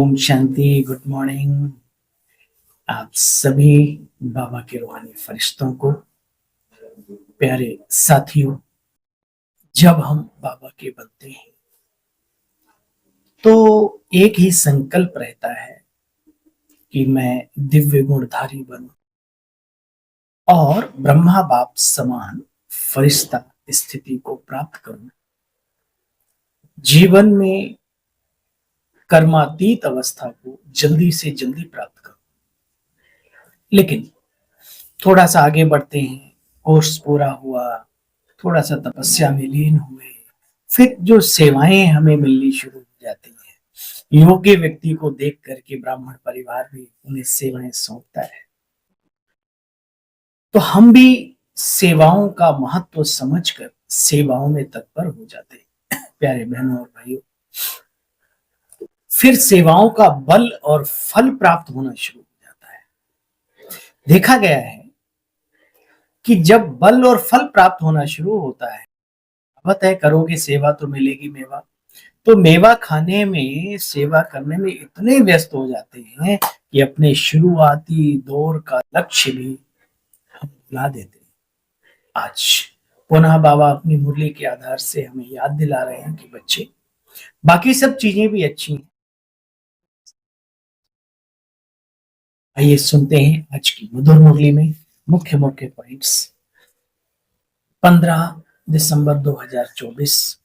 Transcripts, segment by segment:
Om Shanti. Good morning आप सभी बाबा के रूहानी फरिश्तों को। प्यारे साथियों, जब हम बाबा के बनते हैं तो एक ही संकल्प रहता है कि मैं दिव्य गुणधारी बनूं और ब्रह्मा बाप समान फरिश्ता स्थिति को प्राप्त करूं। जीवन में कर्मातीत अवस्था को जल्दी से जल्दी प्राप्त करूं। लेकिन थोड़ा सा आगे बढ़ते हैं, कोर्स पूरा हुआ, थोड़ा सा तपस्या में लीन हुए, फिर जो सेवाएं हमें मिलनी शुरू हो जाती हैं। योग्य व्यक्ति को देख करके ब्राह्मण परिवार भी उन्हें सेवाएं सौंपता है, तो हम भी सेवाओं का महत्व समझकर सेवाओं में तत्पर हो जाते हैं। प्यारे बहनों और भाइयों, फिर सेवाओं का बल और फल प्राप्त होना शुरू हो जाता है। देखा गया है कि जब बल और फल प्राप्त होना शुरू होता है, बाबा तय करोगे सेवा तो मिलेगी मेवा, तो मेवा खाने में, सेवा करने में इतने व्यस्त हो जाते हैं कि अपने शुरुआती दौर का लक्ष्य भी हम भुला देते हैं। आज पुनः बाबा अपनी मुरली के आधार से हमें याद दिला रहे हैं कि बच्चे, बाकी सब चीजें भी अच्छी हैं। आइए सुनते हैं आज की मधुर मुरली में मुख्य मुख्य पॉइंट्स। 15 दिसंबर 2024।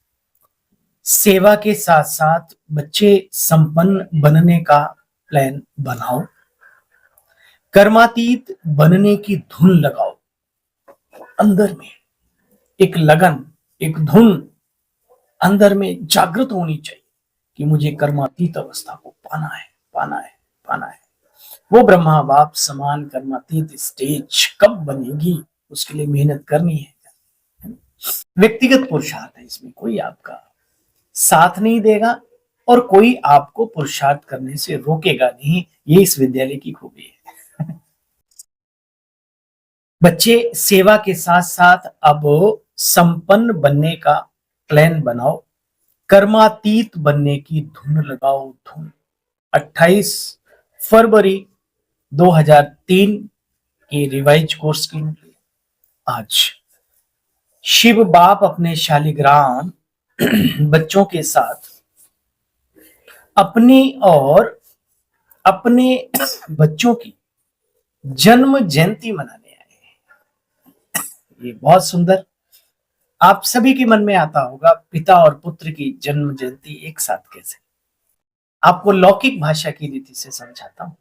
सेवा के साथ साथ बच्चे संपन्न बनने का प्लान बनाओ। कर्मातीत बनने की धुन लगाओ। अंदर में एक लगन, एक धुन अंदर में जागृत होनी चाहिए कि मुझे कर्मातीत अवस्था को पाना है, पाना है, पाना है। वो ब्रह्मा बाप समान कर्मातीत स्टेज कब बनेगी, उसके लिए मेहनत करनी है। व्यक्तिगत पुरुषार्थ है, इसमें कोई आपका साथ नहीं देगा और कोई आपको पुरुषार्थ करने से रोकेगा नहीं। ये इस विद्यालय की खूबी है। बच्चे सेवा के साथ साथ अब संपन्न बनने का प्लान बनाओ। कर्मातीत बनने की धुन लगाओ, धुन। 28 फरवरी 2003 के रिवाइज कोर्स की आज शिव बाप अपने शालिग्राम बच्चों के साथ अपनी और अपने बच्चों की जन्म जयंती मनाने आए। ये बहुत सुंदर। आप सभी के मन में आता होगा, पिता और पुत्र की जन्म जयंती एक साथ कैसे। आपको लौकिक भाषा की रीति से समझाता हूं।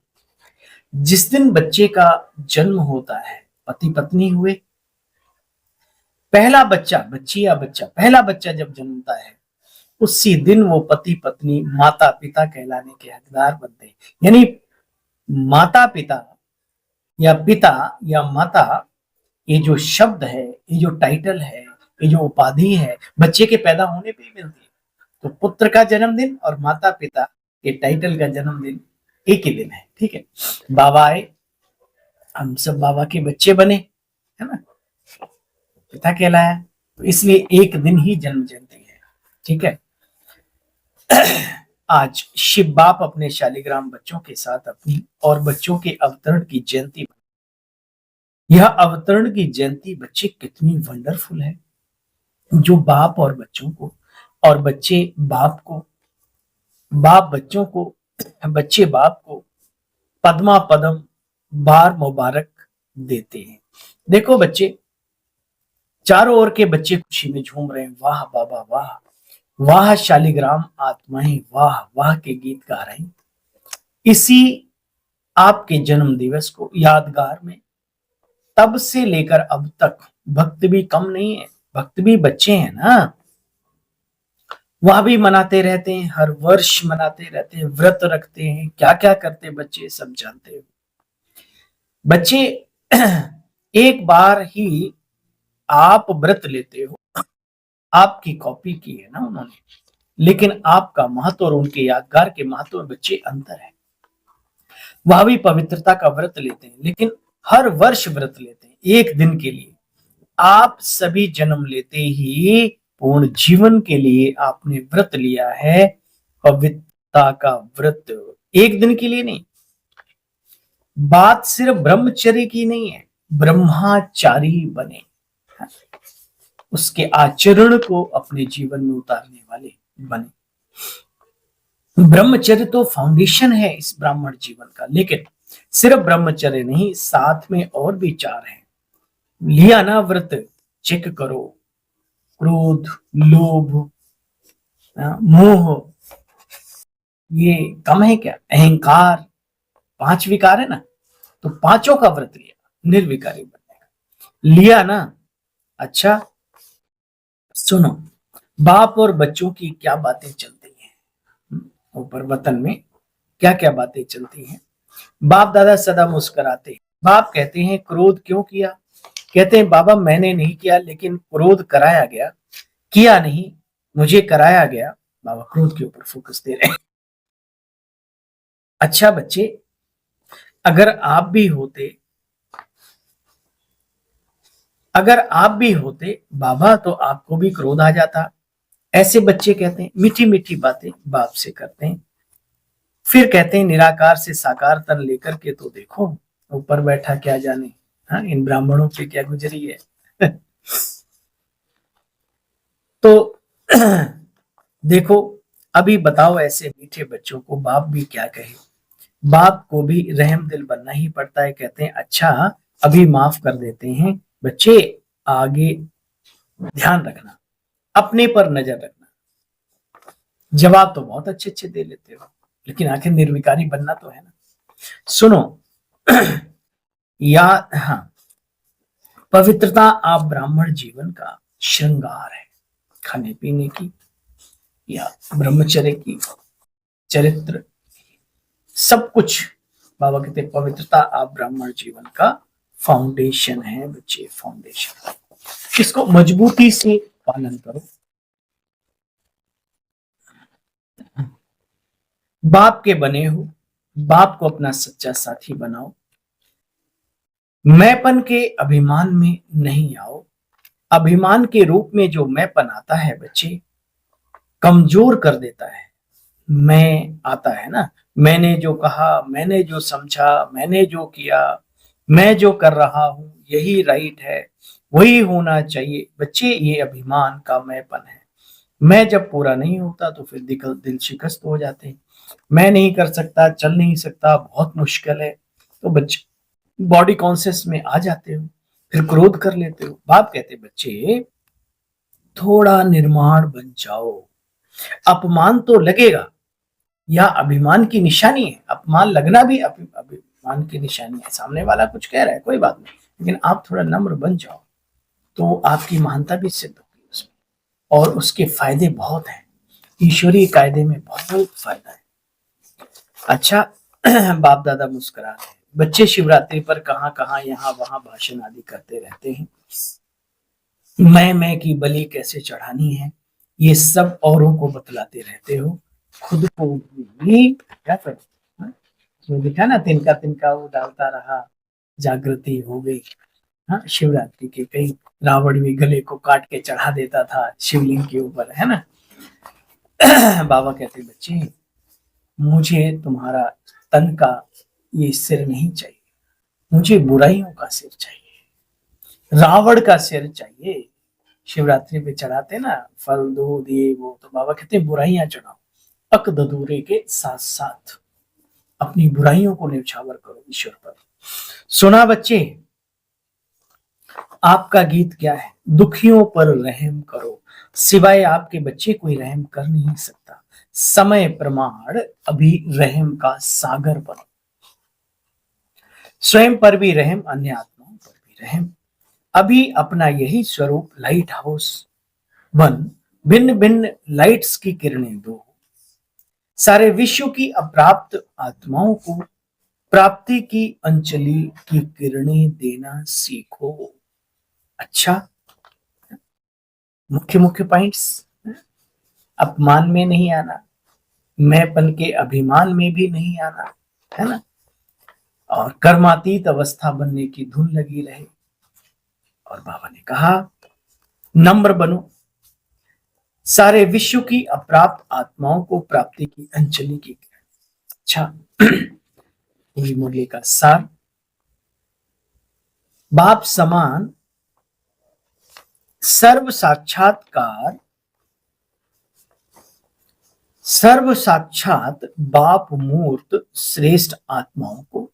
जिस दिन बच्चे का जन्म होता है, पति पत्नी हुए, पहला बच्चा, बच्ची या बच्चा, पहला बच्चा जब जन्मता है, उसी दिन वो पति पत्नी माता पिता कहलाने के हकदार बनते हैं। यानी माता पिता या माता, ये जो शब्द है, ये जो टाइटल है, ये जो उपाधि है, बच्चे के पैदा होने पे ही मिलती है। तो पुत्र का जन्मदिन और माता पिता के टाइटल का जन्मदिन एक ही दिन है। ठीक है, बाबा आए, हम सब बाबा के बच्चे बने, है ना, पिता कहलाया, तो इसलिए एक दिन ही जन्म जयंती है। ठीक है। आज शिव बाप अपने शालिग्राम बच्चों के साथ अपनी और बच्चों के अवतरण की जयंती। यह अवतरण की जयंती बच्चे कितनी वंडरफुल है, जो बाप और बच्चों को, और बच्चे बाप को, बाप बच्चों को, बच्चे बाप को पद्मा पदम बार मुबारक देते हैं। देखो बच्चे, चारों ओर के बच्चे खुशी में झूम रहे हैं। वाह बाबा वाह, वाह शालिग्राम आत्माएं वाह वाह के गीत गा रहे हैं। इसी आपके जन्म दिवस को यादगार में तब से लेकर अब तक भक्त भी कम नहीं है, भक्त भी बच्चे हैं ना, वह भी मनाते रहते हैं, हर वर्ष मनाते रहते हैं, व्रत रखते हैं, क्या क्या करते बच्चे सब जानते हो। बच्चे एक बार ही आप व्रत लेते हो, आपकी कॉपी की है ना उन्होंने, लेकिन आपका महत्व और उनके यादगार के महत्व में बच्चे अंतर है। वह भी पवित्रता का व्रत लेते हैं, लेकिन हर वर्ष व्रत लेते हैं एक दिन के लिए। आप सभी जन्म लेते ही पूर्ण जीवन के लिए आपने व्रत लिया है, पवित्रता का व्रत। एक दिन के लिए नहीं। बात सिर्फ ब्रह्मचर्य की नहीं है, ब्रह्माचारी बने, उसके आचरण को अपने जीवन में उतारने वाले बने। ब्रह्मचर्य तो फाउंडेशन है इस ब्राह्मण जीवन का, लेकिन सिर्फ ब्रह्मचर्य नहीं, साथ में और भी चार हैं। लिया ना व्रत, चेक करो। क्रोध, लोभ, मोह, ये कम है क्या? अहंकार, 5 विकार है ना, तो पांचों का व्रत लिया, निर्विकारी बनने का लिया ना। अच्छा सुनो, बाप और बच्चों की क्या बातें चलती हैं ऊपर वतन में, क्या क्या बातें चलती हैं। बाप दादा सदा मुस्कुराते हैं। बाप कहते हैं क्रोध क्यों किया? कहते हैं बाबा मैंने नहीं किया, लेकिन क्रोध कराया गया। किया नहीं, मुझे कराया गया। बाबा क्रोध के ऊपर फोकस दे रहे हैं। अच्छा बच्चे, अगर आप भी होते, अगर आप भी होते बाबा, तो आपको भी क्रोध आ जाता। ऐसे बच्चे कहते हैं, मीठी मीठी बातें बाप से करते हैं, फिर कहते हैं निराकार से साकार तन लेकर के तो देखो ऊपर बैठा क्या जाने। हाँ, इन ब्राह्मणों पे क्या गुजरी है। तो देखो, अभी बताओ ऐसे मीठे बच्चों को बाप भी क्या कहे। बाप को भी रहम दिल बनना ही पड़ता है। कहते हैं अच्छा अभी माफ कर देते हैं बच्चे, आगे ध्यान रखना, अपने पर नजर रखना। जवाब तो बहुत अच्छे अच्छे दे लेते हो, लेकिन आखिर निर्विकारी बनना तो है ना। सुनो, या हाँ, पवित्रता आप ब्राह्मण जीवन का श्रृंगार है। खाने पीने की या ब्रह्मचर्य की, चरित्र, सब कुछ। बाबा कहते पवित्रता आप ब्राह्मण जीवन का फाउंडेशन है बच्चे, फाउंडेशन। इसको मजबूती से पालन करो। बाप के बने हो, बाप को अपना सच्चा साथी बनाओ। मैंपन के अभिमान में नहीं आओ। अभिमान के रूप में जो मैंपन आता है बच्चे, कमजोर कर देता है। मैं आता है ना, मैंने जो कहा, मैंने जो समझा, मैंने जो किया, मैं जो कर रहा हूं यही राइट है, वही होना चाहिए। बच्चे ये अभिमान का मैंपन है। मैं जब पूरा नहीं होता तो फिर दिल शिकस्त हो जाते हैं। मैं नहीं कर सकता, चल नहीं सकता, बहुत मुश्किल है, तो बच्चे बॉडी कॉन्शियस में आ जाते हो, फिर क्रोध कर लेते हो। बाप कहते बच्चे थोड़ा निर्माण बन जाओ। अपमान तो लगेगा, या अभिमान की निशानी है, अपमान लगना भी अभिमान की निशानी है। सामने वाला कुछ कह रहा है कोई बात नहीं, लेकिन आप थोड़ा नम्र बन जाओ तो आपकी महानता भी सिद्ध होगी उसमें, और उसके फायदे बहुत हैं। ईश्वरीय कायदे में बहुत फायदा है। अच्छा, बाप दादा मुस्कुरा रहे हैं। बच्चे शिवरात्रि पर कहाँ कहाँ यहाँ वहां भाषण आदि करते रहते हैं। मैं की बलि कैसे चढ़ानी है ये सब औरों को बतलाते रहते हो, खुद को भी क्या करो। हाँ? जो दिखा ना, तिनका तिनका वो डालता रहा, जागृति हो गई। हाँ, शिवरात्रि के कई रावण भी गले को काट के चढ़ा देता था शिवलिंग के ऊपर, है ना। बाबा कहते बच्चे मुझे तुम्हारा तन का ये सिर नहीं चाहिए, मुझे बुराइयों का सिर चाहिए, रावण का सिर चाहिए। शिवरात्रि पे चढ़ाते ना फल दूध ये वो, तो बाबा कहते हैं बुराइयां चढ़ाओ, अक ददूरे के साथ साथ अपनी बुराइयों को न्यौछावर करो ईश्वर पर। सुना बच्चे, आपका गीत क्या है? दुखियों पर रहम करो, सिवाय आपके बच्चे कोई रहम कर नहीं सकता। समय प्रमाण अभी रहम का सागर बनो। स्वयं पर भी रहम, अन्य आत्माओं पर भी रहम। अभी अपना यही स्वरूप लाइट हाउस बन भिन्न भिन्न लाइट्स की किरणें दो। सारे विश्व की अप्राप्त आत्माओं को प्राप्ति की अंजलि की किरणें देना सीखो। अच्छा, मुख्य मुख्य पॉइंट्स, अपमान में नहीं आना, मैंपन के अभिमान में भी नहीं आना, है ना, और कर्मातीत अवस्था बनने की धुन लगी रहे। और बाबा ने कहा नम्र बनो, सारे विश्व की अप्राप्त आत्माओं को प्राप्ति की अंजलि की। अच्छा, पूरी मुरली का सार। बाप समान सर्व साक्षात्कार, सर्व साक्षात बाप मूर्त श्रेष्ठ आत्माओं को,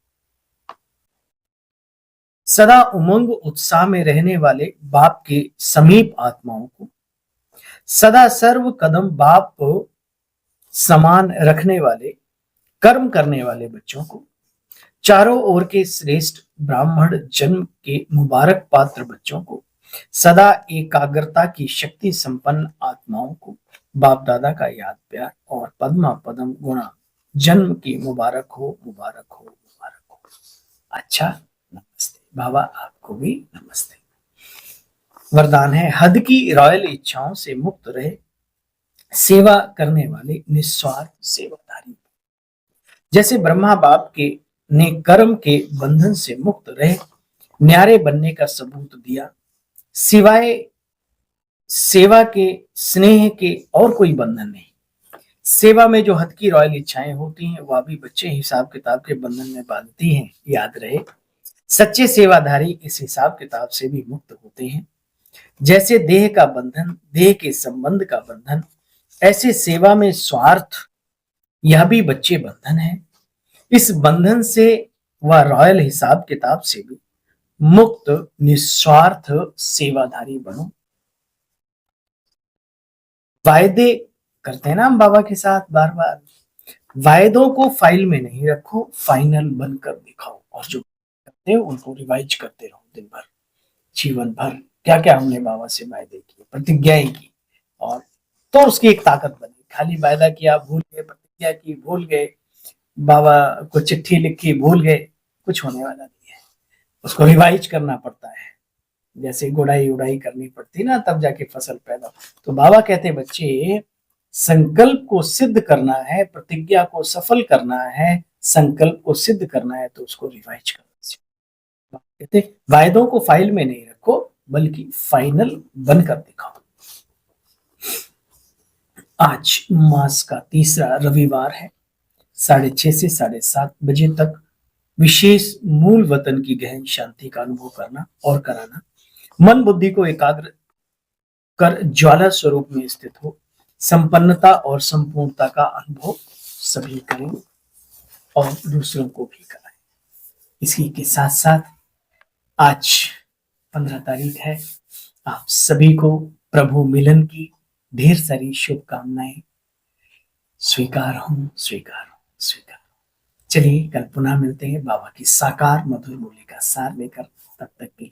सदा उमंग उत्साह में रहने वाले बाप के समीप आत्माओं को, सदा सर्व कदम बाप को समान रखने वाले कर्म करने वाले बच्चों को, चारों ओर के श्रेष्ठ ब्राह्मण जन्म के मुबारक पात्र बच्चों को, सदा एकाग्रता की शक्ति संपन्न आत्माओं को बाप दादा का याद प्यार और पद्मा पदम गुणा जन्म की मुबारक हो, मुबारक हो, मुबारक हो। अच्छा, नमस्ते बाबा, आपको भी नमस्ते। वरदान है, हद की रॉयल इच्छाओं से मुक्त रहे, सेवा करने वाले निस्वार्थ सेवाधारी। जैसे ब्रह्मा बाप के ने कर्म के बंधन से मुक्त रहे न्यारे बनने का सबूत दिया, सिवाय सेवा के स्नेह के और कोई बंधन नहीं। सेवा में जो हद की रॉयल इच्छाएं होती हैं वह भी बच्चे हिसाब किताब के बंधन में बांधती हैं। याद रहे, सच्चे सेवाधारी इस हिसाब किताब से भी मुक्त होते हैं। जैसे देह का बंधन, देह के संबंध का बंधन, ऐसे सेवा में स्वार्थ यह भी बच्चे बंधन है। इस बंधन से वह रॉयल हिसाब किताब से भी मुक्त निस्वार्थ सेवाधारी बनो। वायदे करते हैं ना हम बाबा के साथ बार बार, वायदों को फाइल में नहीं रखो, फाइनल बनकर दिखाओ। और जो करते हो उनको रिवाइज करते रहो दिन भर, जीवन भर क्या क्या हमने बाबा से वायदे किए, प्रतिज्ञाएं की, और तो उसकी एक ताकत बनी। खाली वायदा किया भूल गए, प्रतिज्ञा की भूल गए, बाबा को चिट्ठी लिखी भूल गए, कुछ होने वाला नहीं है। उसको रिवाइज करना पड़ता है, जैसे गुड़ाई उड़ाई करनी पड़ती ना, तब जाके फसल पैदा। तो बाबा कहते बच्चे, संकल्प को सिद्ध करना है, प्रतिज्ञा को सफल करना है, संकल्प को सिद्ध करना है तो उसको रिवाइज करना। कहते वायदों को फाइल में नहीं रखो, बल्कि फाइनल बनकर दिखाओ। आज मास का तीसरा रविवार है। 6:30 से 7:30 बजे तक विशेष मूल वतन की गहन शांति का अनुभव करना और कराना। मन बुद्धि को एकाग्र कर ज्वाला स्वरूप में स्थित हो संपन्नता और संपूर्णता का अनुभव सभी करें और दूसरों को भी कराएं। इसी के साथ साथ आज 15 तारीख है। आप सभी को प्रभु मिलन की ढेर सारी शुभकामनाएं। स्वीकार हो, स्वीकार हो, स्वीकार हो। चलिए कल पुनः मिलते हैं बाबा की साकार मधुर बोली का सार लेकर। तब तक के